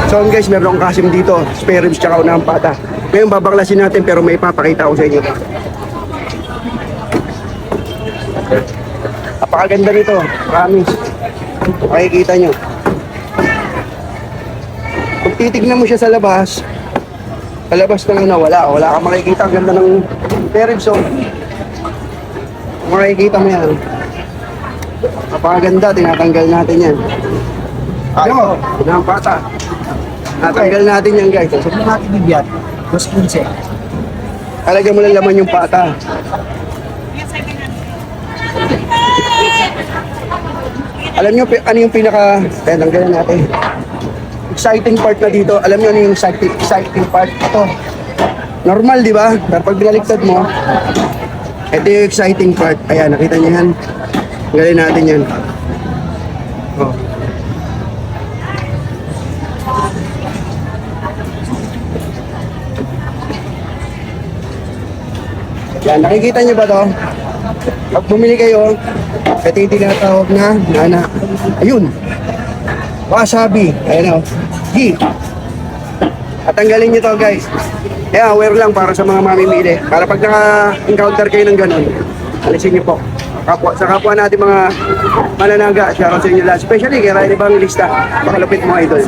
So guys, meron akong kasim dito, spare ribs tsaka unang pata. Ngayon babaklasin natin pero may ipapakita ko sa inyo. Napakaganda nito, promise. Makikita nyo. Kung titignan mo siya sa labas ng wala kang makikita. Ang ganda ng spare ribs, oh. Makikita mo yan. Napakaganda, tinatanggal natin yan. Ano? Unang pata. Natanggal natin yan, guys. Sabi natin bibiyat, 2.15. Alagyan mo lang laman yung pata. Alam nyo ano yung pinaka... tanggalan natin. Exciting part na dito. Alam nyo ano yung exciting part? Ito. Normal, di ba? Pero pag binaliktad mo, ito yung exciting part. Ayan, nakita nyo yan. Tanggalin natin yan. Oh. Yan, nakikita nyo ba to? Pag bumili kayo, ito yung tinatawag na nana. Ayun. Wasabi. Ayan o. G. At tanggalin nyo to, guys. Kaya aware lang para sa mga mamimili. Para pag naka-encounter kayo ng ganun, alisin nyo po. Sa kapwa natin mga mananaga, shoutout sa inyo lahat. Especially kay Riley Evangelista. Pakalupit mga idol.